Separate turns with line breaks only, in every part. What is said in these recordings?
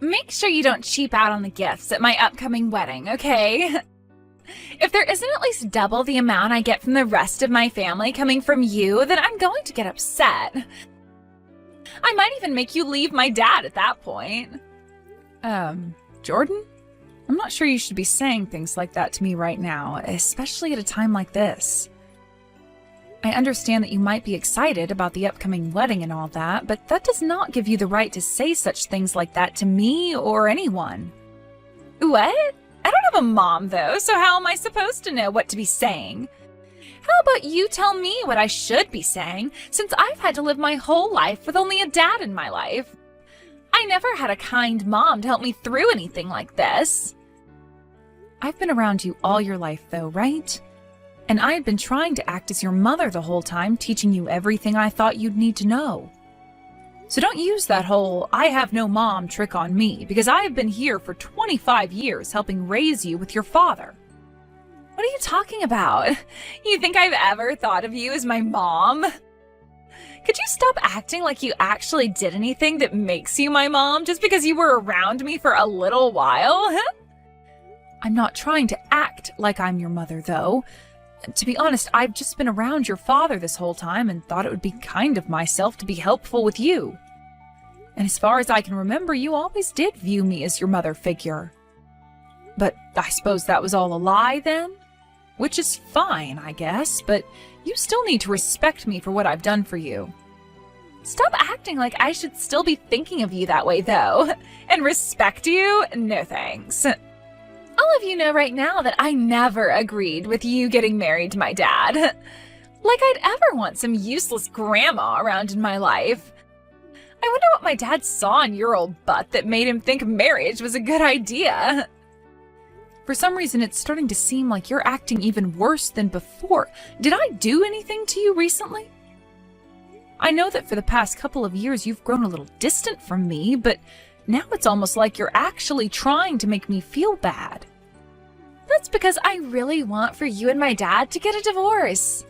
make sure you don't cheap out on the gifts at my upcoming wedding, okay? If there isn't at least double the amount I get from the rest of my family coming from you, then I'm going to get upset. I might even make you leave my dad at that point.
Jordan? I'm not sure you should be saying things like that to me right now, especially at a time like this. I understand that you might be excited about the upcoming wedding and all that, but that does not give you the right to say such things like that to me or anyone.
What? I don't have a mom, though, so how am I supposed to know what to be saying? How about you tell me what I should be saying, since I've had to live my whole life with only a dad in my life? I never had a kind mom to help me through anything like this.
I've been around you all your life, though, right? And I had been trying to act as your mother the whole time, teaching you everything I thought you'd need to know. So don't use that whole "I have no mom" trick on me, because I have been here for 25 years helping raise you with your father.
What are you talking about? You think I've ever thought of you as my mom? Could you stop acting like you actually did anything that makes you my mom just because you were around me for a little while?
I'm not trying to act like I'm your mother, though. To be honest, I've just been around your father this whole time and thought it would be kind of myself to be helpful with you. And as far as I can remember, you always did view me as your mother figure. But I suppose that was all a lie then? Which is fine, I guess, but you still need to respect me for what I've done for you.
Stop acting like I should still be thinking of you that way, though. And respect you? No thanks. All of you know right now that I never agreed with you getting married to my dad. Like I'd ever want some useless grandma around in my life. I wonder what my dad saw in your old butt that made him think marriage was a good idea.
For some reason, it's starting to seem like you're acting even worse than before. Did I do anything to you recently? I know that for the past couple of years you've grown a little distant from me, but now it's almost like you're actually trying to make me feel bad.
That's because I really want for you and my dad to get a divorce.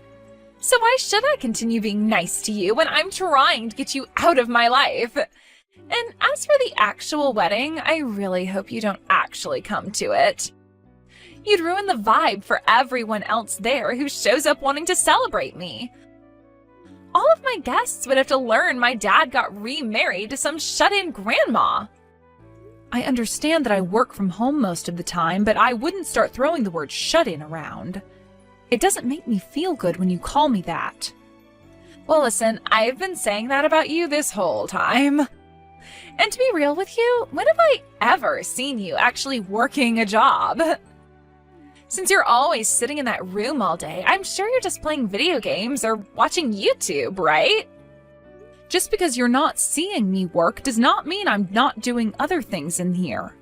So why should I continue being nice to you when I'm trying to get you out of my life? And as for the actual wedding, I really hope you don't actually come to it. You'd ruin the vibe for everyone else there who shows up wanting to celebrate me. All of my guests would have to learn my dad got remarried to some shut-in grandma.
I understand that I work from home most of the time, but I wouldn't start throwing the word shut-in around. It doesn't make me feel good when you call me that.
Well, listen, I've been saying that about you this whole time. And to be real with you, when have I ever seen you actually working a job? Since you're always sitting in that room all day, I'm sure you're just playing video games or watching YouTube, right?
Just because you're not seeing me work does not mean I'm not doing other things in here.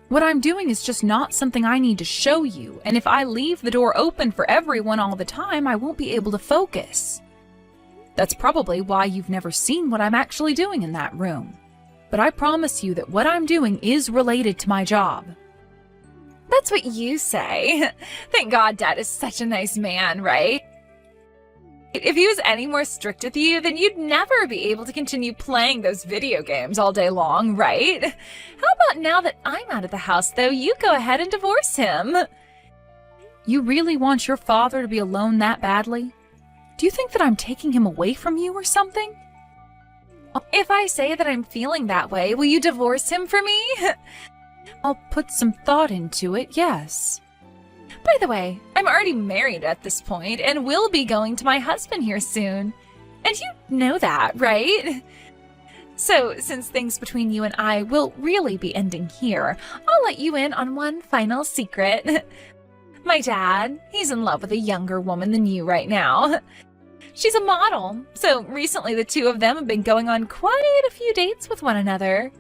What I'm doing is just not something I need to show you, and if I leave the door open for everyone all the time, I won't be able to focus. That's probably why you've never seen what I'm actually doing in that room. But I promise you that what I'm doing is related to my job.
That's what you say. Thank God Dad is such a nice man, right? If he was any more strict with you, then you'd never be able to continue playing those video games all day long, right? How about now that I'm out of the house, though, you go ahead and divorce him?
You really want your father to be alone that badly? Do you think that I'm taking him away from you or something?
If I say that I'm feeling that way, will you divorce him for me?
I'll put some thought into it, yes.
By the way, I'm already married at this point and will be going to my husband here soon. And you know that, right? So, since things between you and I will really be ending here, I'll let you in on one final secret. My dad, he's in love with a younger woman than you right now. She's a model, so recently the two of them have been going on quite a few dates with one another.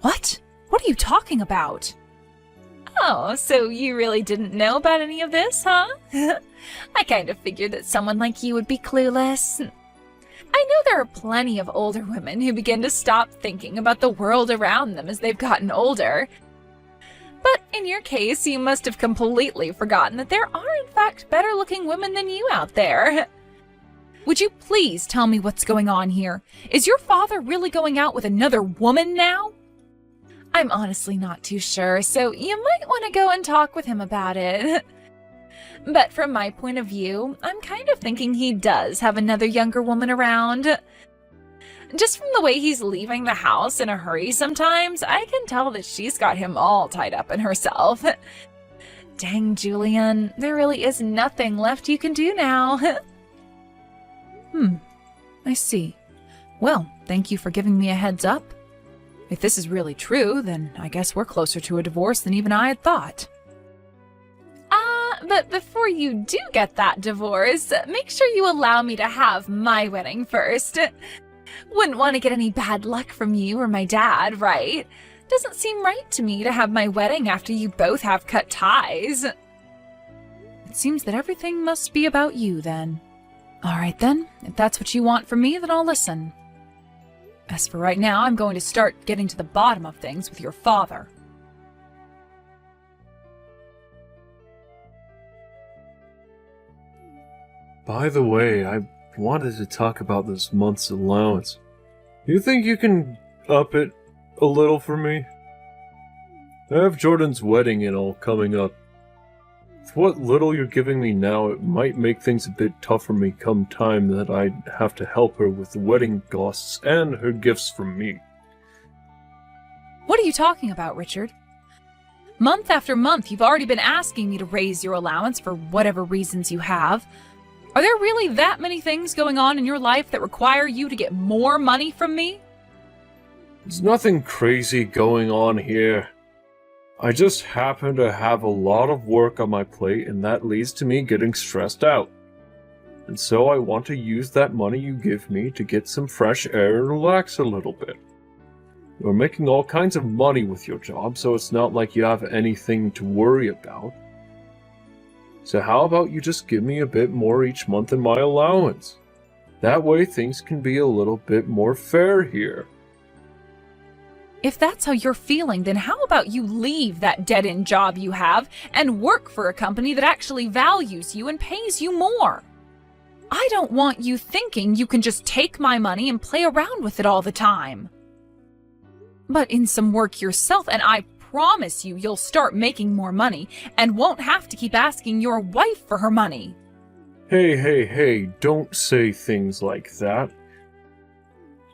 What? What are you talking about?
Oh, so you really didn't know about any of this, huh? I kind of figured that someone like you would be clueless. I know there are plenty of older women who begin to stop thinking about the world around them as they've gotten older. But in your case, you must have completely forgotten that there are in fact better-looking women than you out there.
Would you please tell me what's going on here? Is your father really going out with another woman now?
I'm honestly not too sure, so you might want to go and talk with him about it. But from my point of view, I'm kind of thinking he does have another younger woman around. Just from the way he's leaving the house in a hurry sometimes, I can tell that she's got him all tied up in herself. Dang, Julian, there really is nothing left you can do now.
I see. Well, thank you for giving me a heads up. If this is really true, then I guess we're closer to a divorce than even I had thought.
But before you do get that divorce, make sure you allow me to have my wedding first. Wouldn't want to get any bad luck from you or my dad, right? Doesn't seem right to me to have my wedding after you both have cut ties.
It seems that everything must be about you, then. All right, then. If that's what you want from me, then I'll listen. As for right now, I'm going to start getting to the bottom of things with your father.
By the way, I wanted to talk about this month's allowance. You think you can up it a little for me? I have Jordan's wedding and all coming up. With what little you're giving me now, it might make things a bit tough for me come time that I'd have to help her with the wedding costs and her gifts from me.
What are you talking about, Richard? Month after month, you've already been asking me to raise your allowance for whatever reasons you have. Are there really that many things going on in your life that require you to get more money from me?
There's nothing crazy going on here. I just happen to have a lot of work on my plate, and that leads to me getting stressed out. And so I want to use that money you give me to get some fresh air and relax a little bit. You're making all kinds of money with your job, so it's not like you have anything to worry about. So how about you just give me a bit more each month in my allowance? That way things can be a little bit more fair here.
If that's how you're feeling, then how about you leave that dead-end job you have and work for a company that actually values you and pays you more? I don't want you thinking you can just take my money and play around with it all the time. But in some work yourself, and I promise you'll start making more money and won't have to keep asking your wife for her money.
Hey, don't say things like that.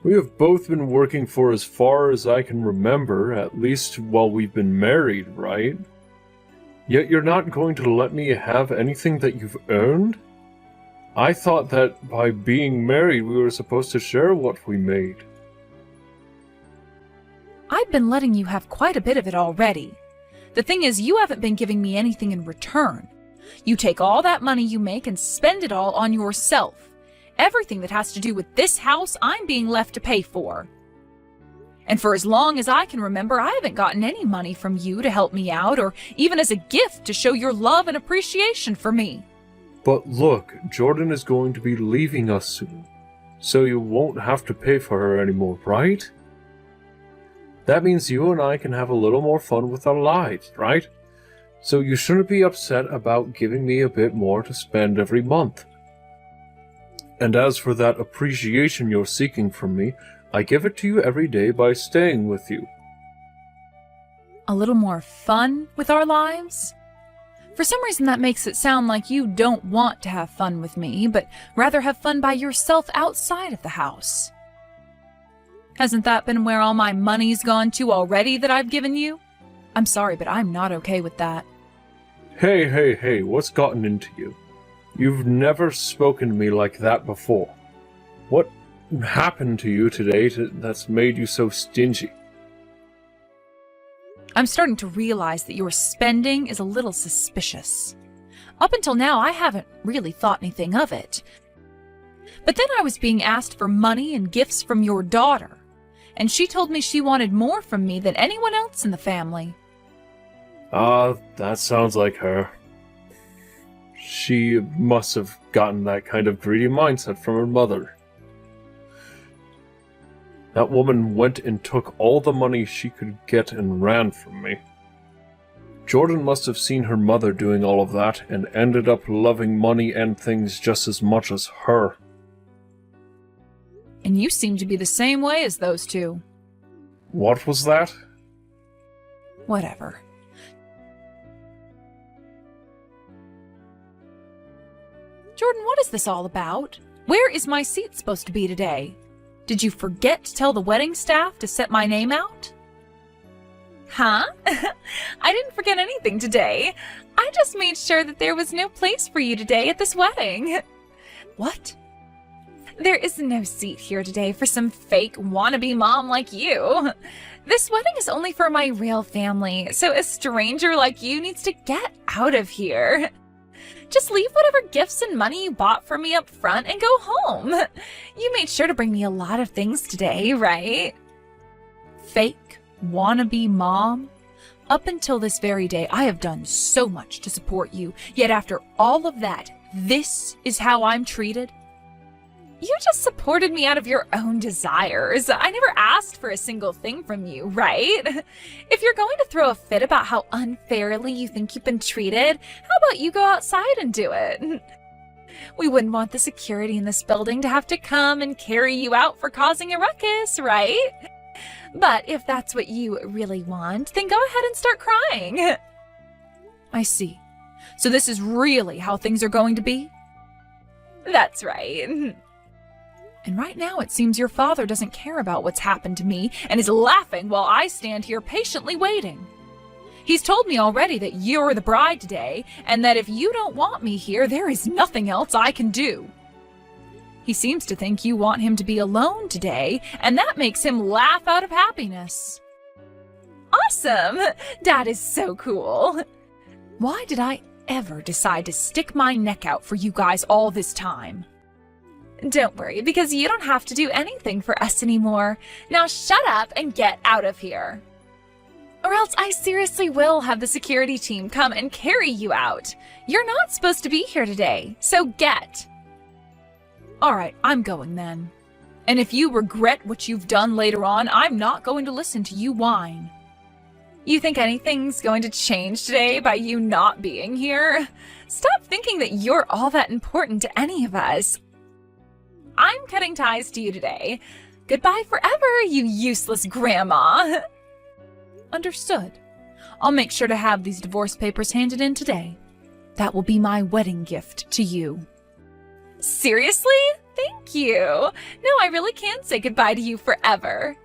We have both been working for as far as I can remember, at least while we've been married, right? Yet you're not going to let me have anything that you've earned? I thought that by being married we were supposed to share what we made.
I've been letting you have quite a bit of it already. The thing is, you haven't been giving me anything in return. You take all that money you make and spend it all on yourself. Everything that has to do with this house, I'm being left to pay for. And for as long as I can remember, I haven't gotten any money from you to help me out, or even as a gift to show your love and appreciation for me.
But look, Jordan is going to be leaving us soon, so you won't have to pay for her anymore, right? That means you and I can have a little more fun with our lives, right? So you shouldn't be upset about giving me a bit more to spend every month. And as for that appreciation you're seeking from me, I give it to you every day by staying with you.
A little more fun with our lives? For some reason that makes it sound like you don't want to have fun with me, but rather have fun by yourself outside of the house. Hasn't that been where all my money's gone to already that I've given you? I'm sorry, but I'm not okay with that.
Hey, what's gotten into you? You've never spoken to me like that before. What happened to you today that's made you so stingy?
I'm starting to realize that your spending is a little suspicious. Up until now, I haven't really thought anything of it. But then I was being asked for money and gifts from your daughter, and she told me she wanted more from me than anyone else in the family.
That sounds like her. She must have gotten that kind of greedy mindset from her mother. That woman went and took all the money she could get and ran from me. Jordan must have seen her mother doing all of that and ended up loving money and things just as much as her.
And you seem to be the same way as those two.
What was that?
Whatever. Jordan, what is this all about? Where is my seat supposed to be today? Did you forget to tell the wedding staff to set my name out?
Huh? I didn't forget anything today. I just made sure that there was no place for you today at this wedding.
What?
There is no seat here today for some fake wannabe mom like you. This wedding is only for my real family, so a stranger like you needs to get out of here. Just leave whatever gifts and money you bought for me up front and go home. You made sure to bring me a lot of things today, right?
Fake, wannabe mom? Up until this very day, I have done so much to support you, yet after all of that, this is how I'm treated?
You just supported me out of your own desires. I never asked for a single thing from you, right? If you're going to throw a fit about how unfairly you think you've been treated, how about you go outside and do it? We wouldn't want the security in this building to have to come and carry you out for causing a ruckus, right? But if that's what you really want, then go ahead and start crying.
I see. So this is really how things are going to be?
That's right.
And right now it seems your father doesn't care about what's happened to me and is laughing while I stand here patiently waiting. He's told me already that you're the bride today, and that if you don't want me here, there is nothing else I can do. He seems to think you want him to be alone today, and that makes him laugh out of happiness.
Awesome! Dad is so cool.
Why did I ever decide to stick my neck out for you guys all this time?
Don't worry, because you don't have to do anything for us anymore. Now shut up and get out of here. Or else I seriously will have the security team come and carry you out. You're not supposed to be here today, so get.
All right, I'm going then. And if you regret what you've done later on, I'm not going to listen to you whine.
You think anything's going to change today by you not being here? Stop thinking that you're all that important to any of us. I'm cutting ties to you today. Goodbye forever, you useless grandma.
Understood. I'll make sure to have these divorce papers handed in today. That will be my wedding gift to you.
Seriously? Thank you. No, I really can say goodbye to you forever.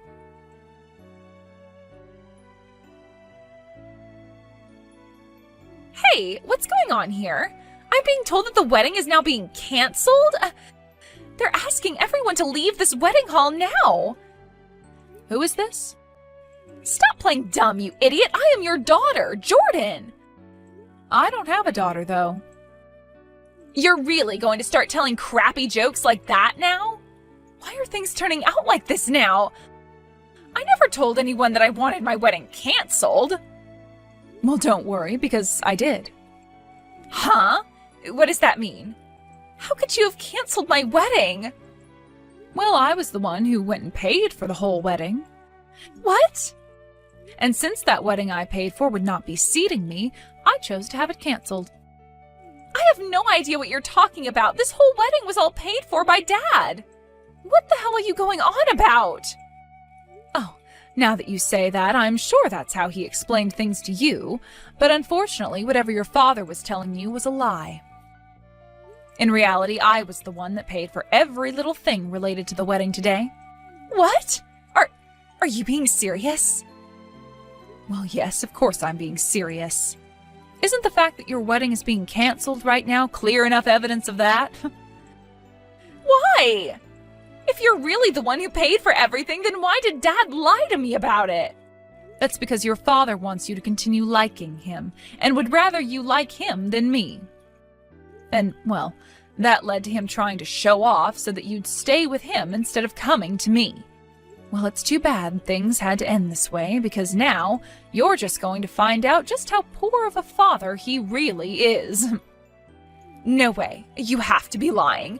Hey, what's going on here? I'm being told that the wedding is now being canceled? They're asking everyone to leave this wedding hall now.
Who is this?
Stop playing dumb, you idiot. I am your daughter, Jordan.
I don't have a daughter, though.
You're really going to start telling crappy jokes like that now? Why are things turning out like this now? I never told anyone that I wanted my wedding canceled.
Well, don't worry, because I did.
Huh? What does that mean? How could you have canceled my wedding?
Well, I was the one who went and paid for the whole wedding.
What?
And since that wedding I paid for would not be seating me, I chose to have it canceled.
I have no idea what you're talking about. This whole wedding was all paid for by Dad. What the hell are you going on about?
Oh, now that you say that, I'm sure that's how he explained things to you, but unfortunately, whatever your father was telling you was a lie. In reality, I was the one that paid for every little thing related to the wedding today.
What? Are you being serious?
Well, yes, of course I'm being serious. Isn't the fact that your wedding is being canceled right now clear enough evidence of that?
Why? If you're really the one who paid for everything, then why did Dad lie to me about it?
That's because your father wants you to continue liking him, and would rather you like him than me. And, well, that led to him trying to show off so that you'd stay with him instead of coming to me. Well, it's too bad things had to end this way, because now you're just going to find out just how poor of a father he really is.
No way. You have to be lying.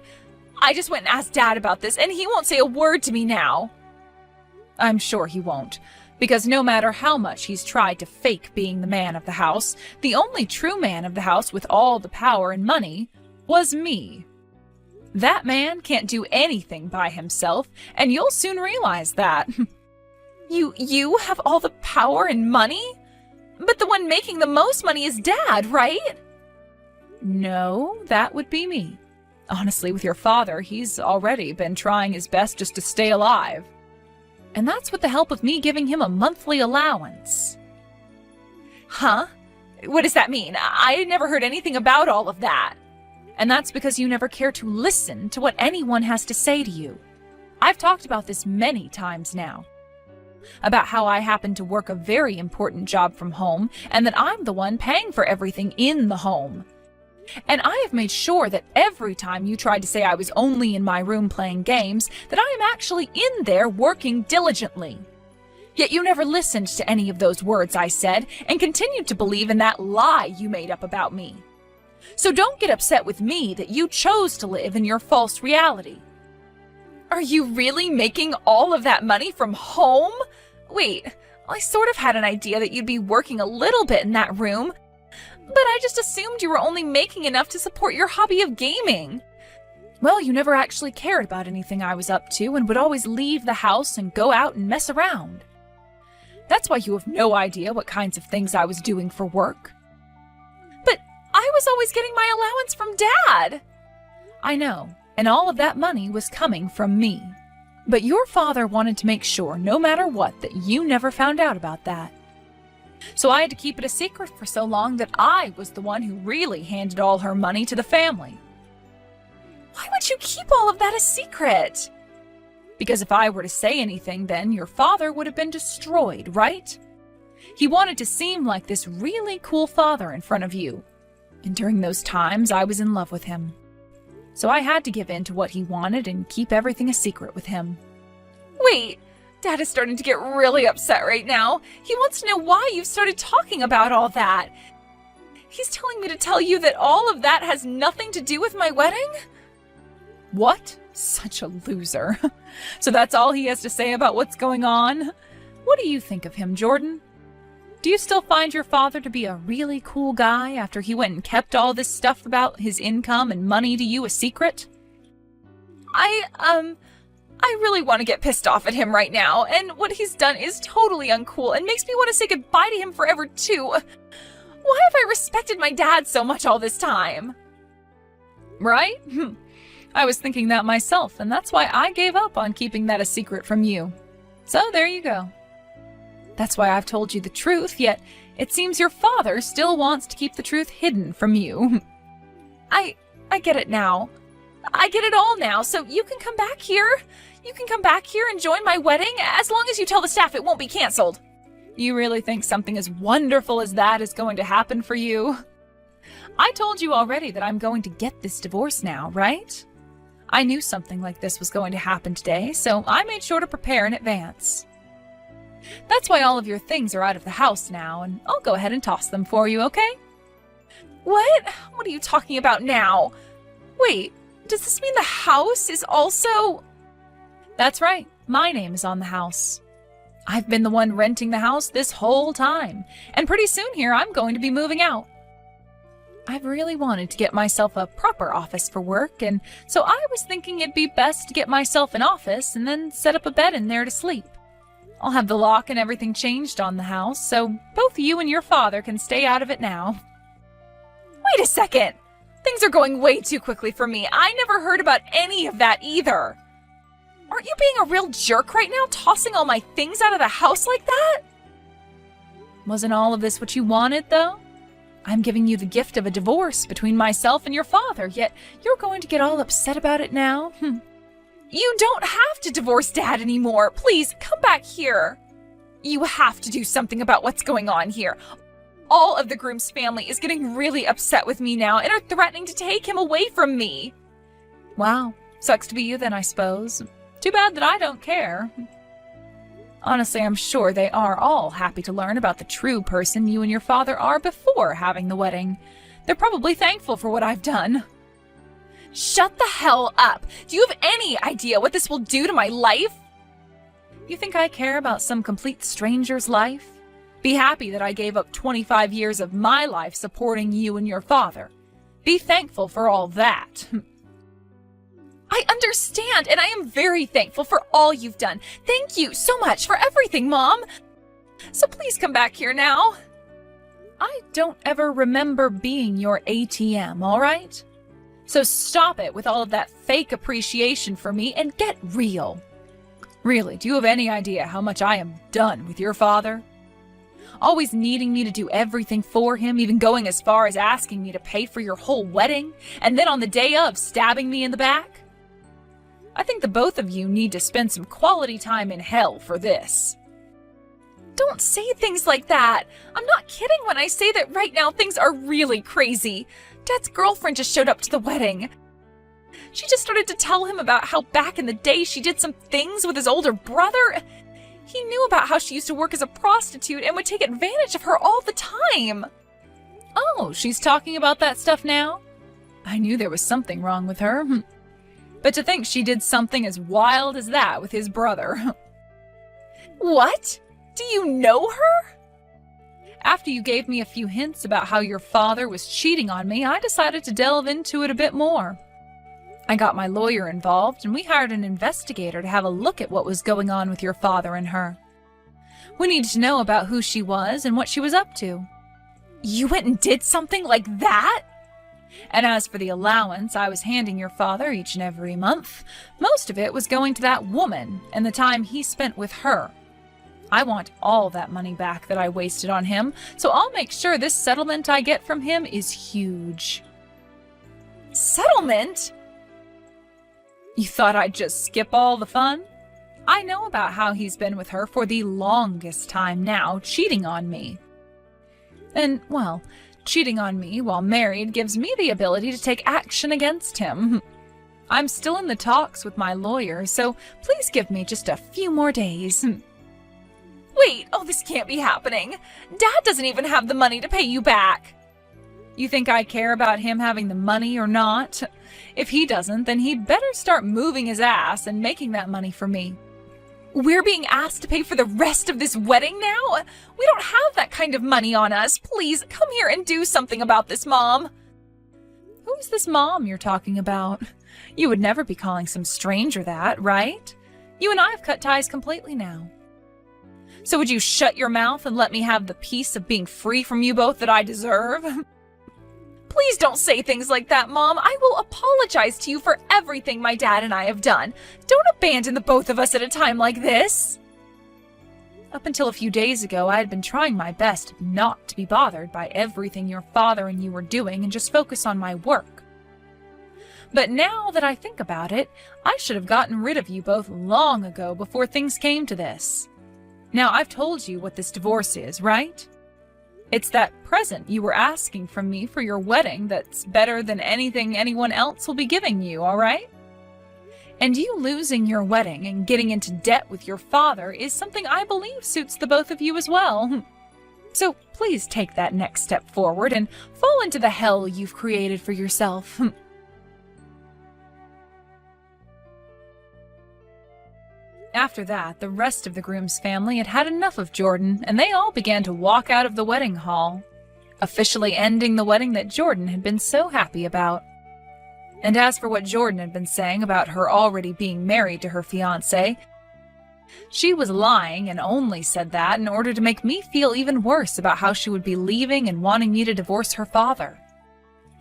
I just went and asked Dad about this, and he won't say a word to me now.
I'm sure he won't, because no matter how much he's tried to fake being the man of the house, the only true man of the house with all the power and money was me. That man can't do anything by himself, and you'll soon realize that.
You have all the power and money? But the one making the most money is Dad, right?
No, that would be me. Honestly, with your father, he's already been trying his best just to stay alive. And that's with the help of me giving him a monthly allowance.
Huh? What does that mean? I never heard anything about all of that.
And that's because you never care to listen to what anyone has to say to you. I've talked about this many times now. About how I happen to work a very important job from home and that I'm the one paying for everything in the home. And I have made sure that every time you tried to say I was only in my room playing games, that I am actually in there working diligently. Yet you never listened to any of those words I said and continued to believe in that lie you made up about me. So don't get upset with me that you chose to live in your false reality.
Are you really making all of that money from home? Wait, I sort of had an idea that you'd be working a little bit in that room, but I just assumed you were only making enough to support your hobby of gaming.
Well, you never actually cared about anything I was up to and would always leave the house and go out and mess around. That's why you have no idea what kinds of things I was doing for work.
But I was always getting my allowance from Dad.
I know, and all of that money was coming from me. But your father wanted to make sure, no matter what, that you never found out about that. So I had to keep it a secret for so long that I was the one who really handed all her money to the family.
Why would you keep all of that a secret?
Because if I were to say anything, then your father would have been destroyed, right? He wanted to seem like this really cool father in front of you. And during those times, I was in love with him. So I had to give in to what he wanted and keep everything a secret with him.
Wait, Dad is starting to get really upset right now. He wants to know why you've started talking about all that. He's telling me to tell you that all of that has nothing to do with my wedding?
What? Such a loser. So that's all he has to say about what's going on? What do you think of him, Jordan? Do you still find your father to be a really cool guy after he went and kept all this stuff about his income and money to you a secret?
I really want to get pissed off at him right now, and what he's done is totally uncool and makes me want to say goodbye to him forever too. Why have I respected my dad so much all this time?
Right? I was thinking that myself, and that's why I gave up on keeping that a secret from you. So there you go. That's why I've told you the truth, yet it seems your father still wants to keep the truth hidden from you.
I get it now. I get it all now, so you can come back here. You can come back here and join my wedding, as long as you tell the staff it won't be canceled.
You really think something as wonderful as that is going to happen for you? I told you already that I'm going to get this divorce now, right? I knew something like this was going to happen today, so I made sure to prepare in advance. That's why all of your things are out of the house now, and I'll go ahead and toss them for you, okay?
What? What are you talking about now? Wait, does this mean the house is also...
That's right. My name is on the house. I've been the one renting the house this whole time, and pretty soon here I'm going to be moving out. I've really wanted to get myself a proper office for work, and so I was thinking it'd be best to get myself an office and then set up a bed in there to sleep. I'll have the lock and everything changed on the house, so both you and your father can stay out of it now.
Wait a second! Things are going way too quickly for me. I never heard about any of that either. Aren't you being a real jerk right now, tossing all my things out of the house like that?
Wasn't all of this what you wanted, though? I'm giving you the gift of a divorce between myself and your father, yet you're going to get all upset about it now?
You don't have to divorce Dad anymore. Please, come back here. You have to do something about what's going on here. All of the groom's family is getting really upset with me now and are threatening to take him away from me.
Wow, sucks to be you then, I suppose. Too bad that I don't care. Honestly, I'm sure they are all happy to learn about the true person you and your father are before having the wedding. They're probably thankful for what I've done.
Shut the hell up! Do you have any idea what this will do to my life?
You think I care about some complete stranger's life? Be happy that I gave up 25 years of my life supporting you and your father. Be thankful for all that.
I understand, and I am very thankful for all you've done. Thank you so much for everything, Mom. So please come back here now.
I don't ever remember being your ATM, all right? So stop it with all of that fake appreciation for me and get real. Really, do you have any idea how much I am done with your father? Always needing me to do everything for him, even going as far as asking me to pay for your whole wedding, and then on the day of, stabbing me in the back? I think the both of you need to spend some quality time in hell for this.
Don't say things like that. I'm not kidding when I say that right now things are really crazy. Dad's girlfriend just showed up to the wedding. She just started to tell him about how back in the day she did some things with his older brother. He knew about how she used to work as a prostitute and would take advantage of her all the time.
Oh, she's talking about that stuff now? I knew there was something wrong with her. But to think she did something as wild as that with his brother.
What? Do you know her?
After you gave me a few hints about how your father was cheating on me, I decided to delve into it a bit more. I got my lawyer involved, and we hired an investigator to have a look at what was going on with your father and her. We needed to know about who she was and what she was up to.
You went and did something like that?
And as for the allowance I was handing your father each and every month, most of it was going to that woman and the time he spent with her. I want all that money back that I wasted on him, so I'll make sure this settlement I get from him is huge.
Settlement?
You thought I'd just skip all the fun? I know about how he's been with her for the longest time now, cheating on me. And, well, cheating on me while married gives me the ability to take action against him. I'm still in the talks with my lawyer, so please give me just a few more days.
Wait, this can't be happening. Dad doesn't even have the money to pay you back.
You think I care about him having the money or not? If he doesn't, then he'd better start moving his ass and making that money for me.
We're being asked to pay for the rest of this wedding now? We don't have that kind of money on us. Please, come here and do something about this, Mom.
Who's this mom you're talking about? You would never be calling some stranger that, right? You and I have cut ties completely now. So would you shut your mouth and let me have the peace of being free from you both that I deserve?
Please don't say things like that, Mom. I will apologize to you for everything my dad and I have done. Don't abandon the both of us at a time like this.
Up until a few days ago, I had been trying my best not to be bothered by everything your father and you were doing and just focus on my work. But now that I think about it, I should have gotten rid of you both long ago before things came to this. Now, I've told you what this divorce is, right? It's that present you were asking from me for your wedding that's better than anything anyone else will be giving you, all right? And you losing your wedding and getting into debt with your father is something I believe suits the both of you as well. So please take that next step forward and fall into the hell you've created for yourself. After that, the rest of the groom's family had had enough of Jordan, and they all began to walk out of the wedding hall, officially ending the wedding that Jordan had been so happy about. And as for what Jordan had been saying about her already being married to her fiancé, she was lying and only said that in order to make me feel even worse about how she would be leaving and wanting me to divorce her father.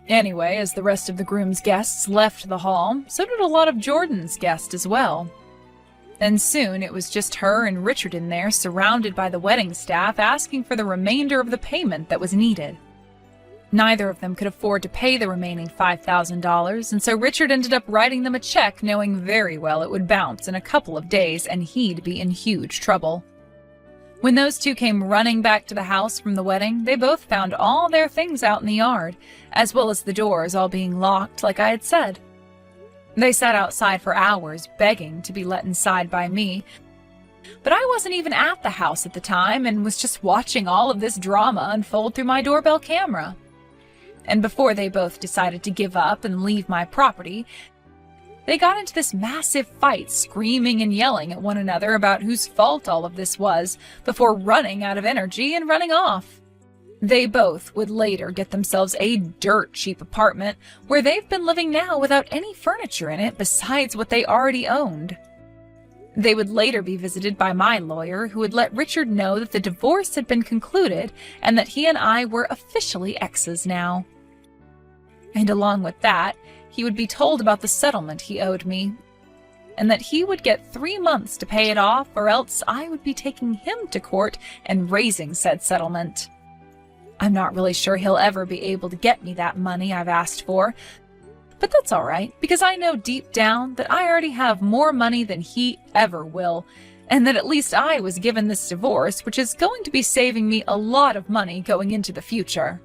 Anyway, as the rest of the groom's guests left the hall, so did a lot of Jordan's guests as well. And soon it was just her and Richard in there, surrounded by the wedding staff, asking for the remainder of the payment that was needed. Neither of them could afford to pay the remaining $5,000, and so Richard ended up writing them a check, knowing very well it would bounce in a couple of days and he'd be in huge trouble. When those two came running back to the house from the wedding, they both found all their things out in the yard, as well as the doors all being locked like I had said. They sat outside for hours, begging to be let inside by me, but I wasn't even at the house at the time and was just watching all of this drama unfold through my doorbell camera. And before they both decided to give up and leave my property, they got into this massive fight, screaming and yelling at one another about whose fault all of this was, before running out of energy and running off. They both would later get themselves a dirt cheap apartment where they've been living now without any furniture in it besides what they already owned. They would later be visited by my lawyer, who would let Richard know that the divorce had been concluded and that he and I were officially exes now. And along with that, he would be told about the settlement he owed me, and that he would get 3 months to pay it off, or else I would be taking him to court and raising said settlement. I'm not really sure he'll ever be able to get me that money I've asked for, but that's all right, because I know deep down that I already have more money than he ever will, and that at least I was given this divorce, which is going to be saving me a lot of money going into the future.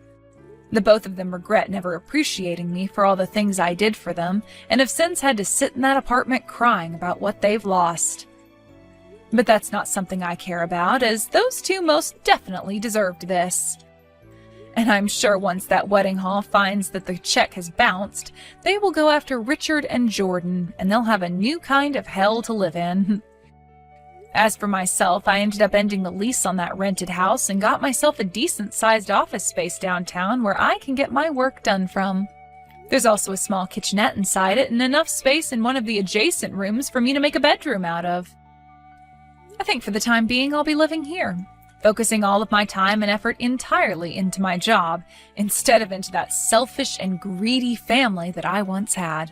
The both of them regret never appreciating me for all the things I did for them, and have since had to sit in that apartment crying about what they've lost. But that's not something I care about, as those two most definitely deserved this. And I'm sure once that wedding hall finds that the check has bounced, they will go after Richard and Jordan, and they'll have a new kind of hell to live in. As for myself, I ended up ending the lease on that rented house and got myself a decent-sized office space downtown where I can get my work done from. There's also a small kitchenette inside it and enough space in one of the adjacent rooms for me to make a bedroom out of. I think for the time being I'll be living here, focusing all of my time and effort entirely into my job, instead of into that selfish and greedy family that I once had.